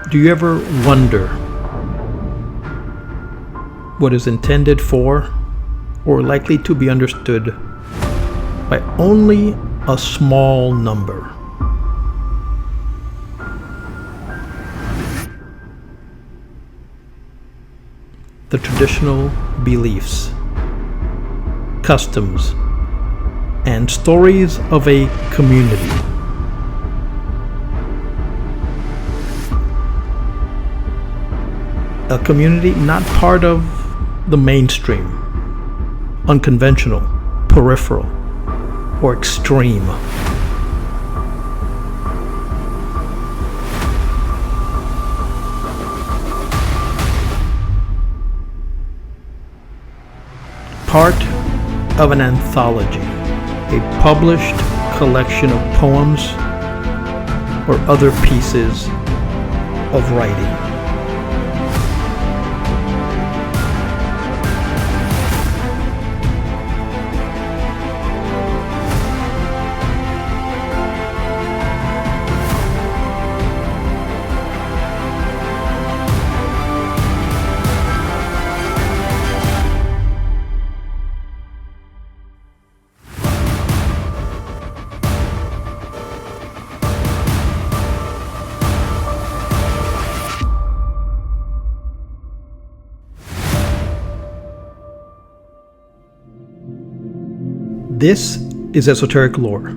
Do you ever wonder what is intended for or likely to be understood by only a small number? The traditional beliefs, customs, and stories of a community. A community not part of the mainstream, unconventional, peripheral, or extreme. Part of an anthology, a published collection of poems or other pieces of writing. This is Esoteric Lore.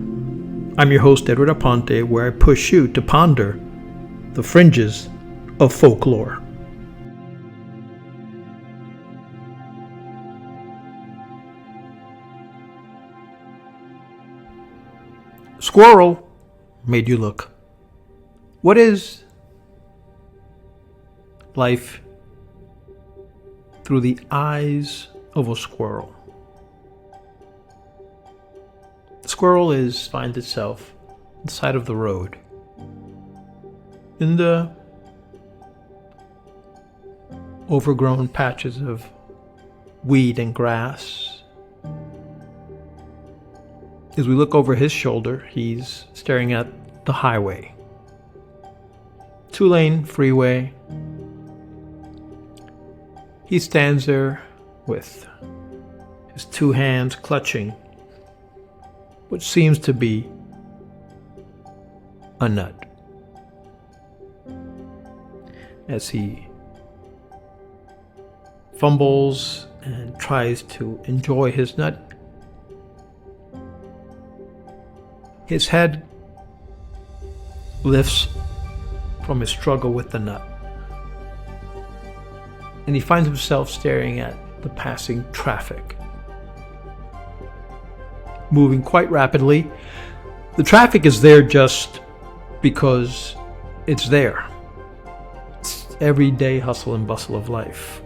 I'm your host, Edward Aponte, where I push you to ponder the fringes of folklore. Squirrel made you look. What is life through the eyes of a squirrel? The squirrel finds itself on the side of the road, in the overgrown patches of weed and grass. As we look over his shoulder, he's staring at the highway. 2-lane freeway. He stands there with his two hands clutching what seems to be a nut. As he fumbles and tries to enjoy his nut, his head lifts from his struggle with the nut, and he finds himself staring at the passing traffic, moving quite rapidly. The traffic is there just because it's there. It's everyday hustle and bustle of life.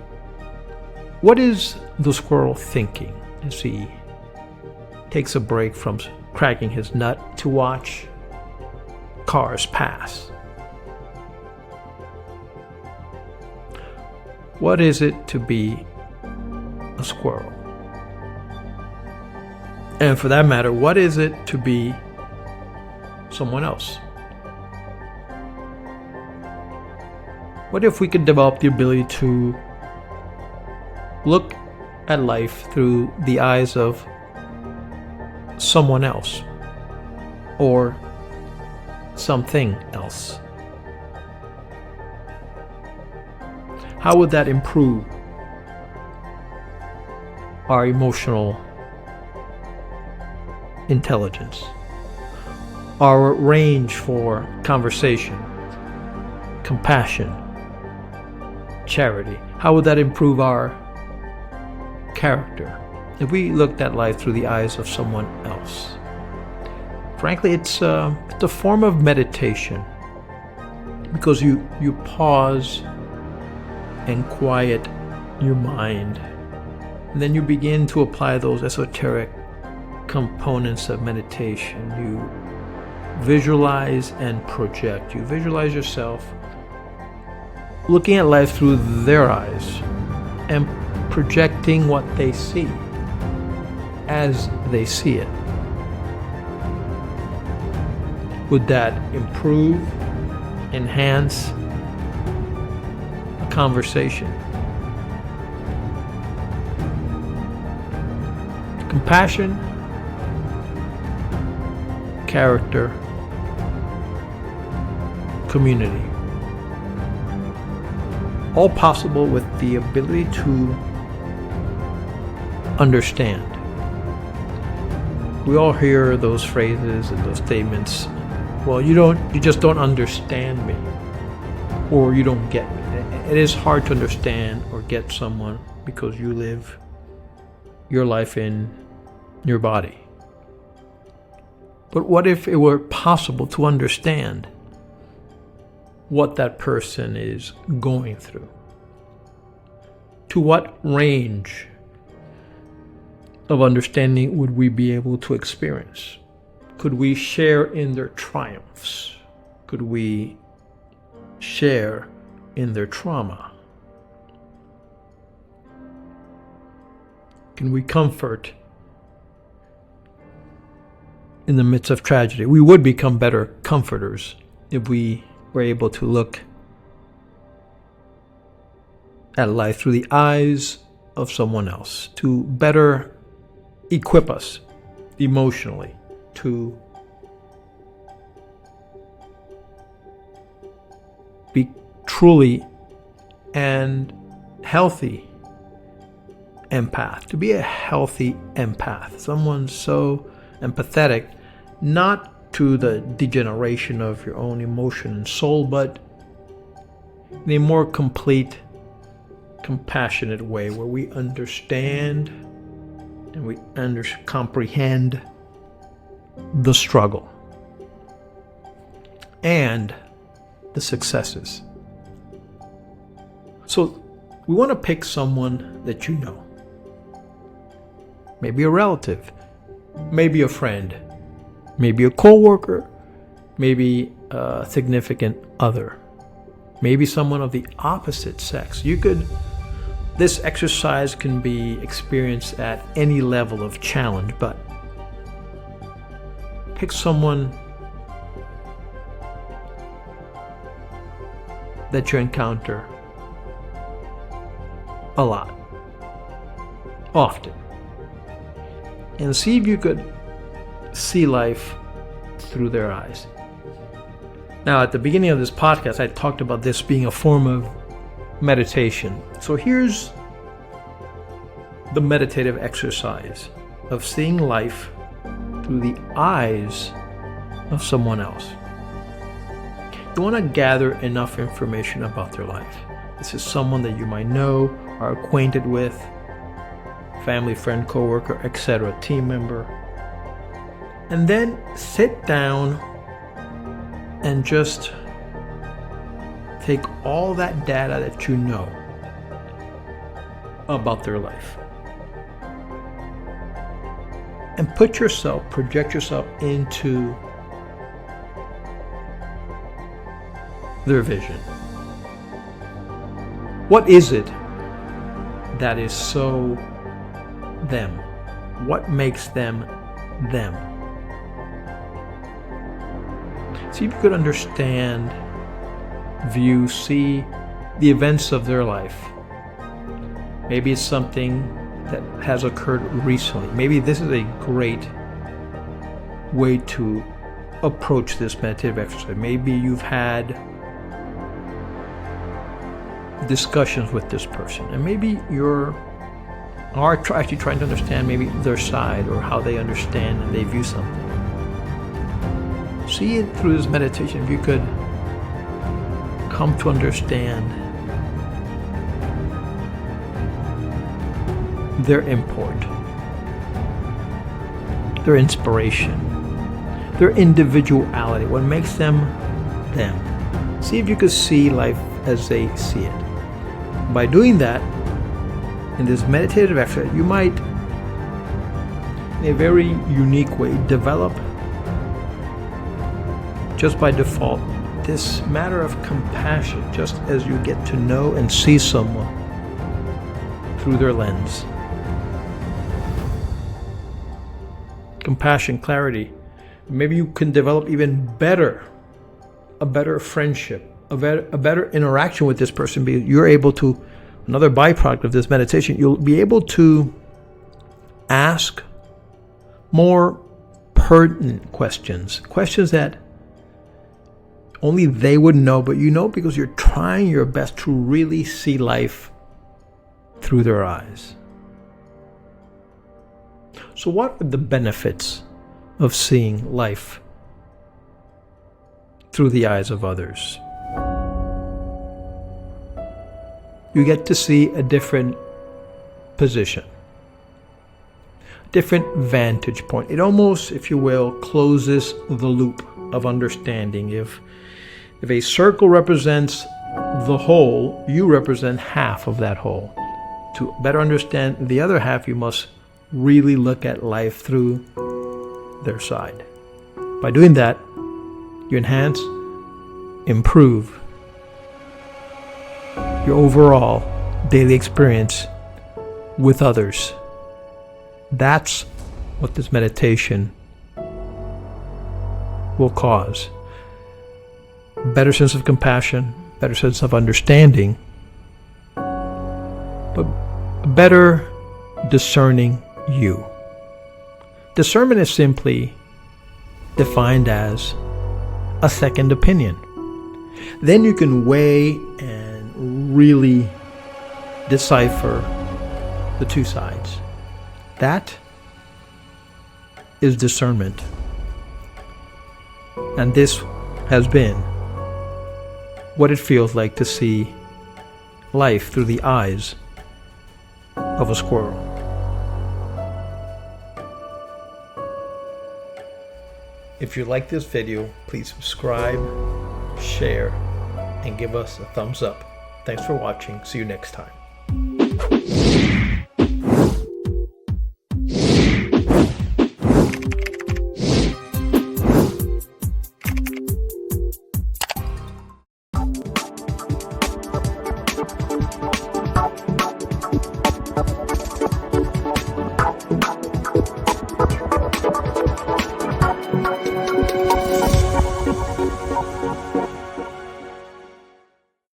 What is the squirrel thinking as he takes a break from cracking his nut to watch cars pass? What is it to be a squirrel? And for that matter, what is it to be someone else? What if we could develop the ability to look at life through the eyes of someone else or something else? How would that improve our emotional intelligence, our range for conversation, compassion, charity? How would that improve our character if we looked at life through the eyes of someone else? Frankly, it's a form of meditation, because you pause and quiet your mind, and then you begin to apply those esoteric components of meditation. You visualize and project. You visualize yourself looking at life through their eyes and projecting what they see as they see it. Would that improve, enhance, conversation. Compassion, character, community. All possible with the ability to understand. We all hear those phrases and those statements. Well, you just don't understand me, or you don't get me. It is hard to understand or get someone because you live your life in your body. But what if it were possible to understand what that person is going through? To what range of understanding would we be able to experience? Could we share in their triumphs? Could we share in their trauma? Can we comfort in the midst of tragedy? We would become better comforters if we were able to look at life through the eyes of someone else, to better equip us emotionally to be truly and healthy empath, to be a healthy empath, someone so empathetic, not to the degeneration of your own emotion and soul, but in a more complete, compassionate way where we understand and we comprehend the struggle and the successes. So we want to pick someone that you know. Maybe a relative, maybe a friend, maybe a coworker, maybe a significant other, maybe someone of the opposite sex. This exercise can be experienced at any level of challenge, but pick someone that you encounter a lot, often, and see if you could see life through their eyes. Now, at the beginning of this podcast, I talked about this being a form of meditation. So here's the meditative exercise of seeing life through the eyes of someone else. You want to gather enough information about their life. This is someone that you might know, are acquainted with, family, friend, coworker, etc., team member. And then sit down and just take all that data that you know about their life and project yourself into their vision. What is it that is so them? What makes them them? See if you could understand, view, see the events of their life. Maybe it's something that has occurred recently. Maybe this is a great way to approach this meditative exercise. Maybe you've had discussions with this person, and maybe you are actually trying to understand maybe their side or how they understand and they view something. See it through this meditation. If you could come to understand their import, their inspiration, their individuality, what makes them them. See if you could see life as they see it. By doing that, in this meditative exercise, you might, in a very unique way, develop, just by default, this matter of compassion, just as you get to know and see someone through their lens. Compassion, clarity. Maybe you can develop even better, a better friendship, a better interaction with this person, because you're able to, another byproduct of this meditation, you'll be able to ask more pertinent questions that only they would know, but you know because you're trying your best to really see life through their eyes. So what are the benefits of seeing life through the eyes of others? You get to see a different position, different vantage point. It almost, if you will, closes the loop of understanding. If a circle represents the whole, you represent half of that whole. To better understand the other half, you must really look at life through their side. By doing that, you enhance, improve your overall daily experience with others. That's what this meditation will cause. Better sense of compassion, better sense of understanding, but a better discerning you. Discernment is simply defined as a second opinion. Then you can weigh and really decipher the two sides. That is discernment. And this has been what it feels like to see life through the eyes of a squirrel. If you like this video, please subscribe, share, and give us a thumbs up. Thanks for watching. See you next time.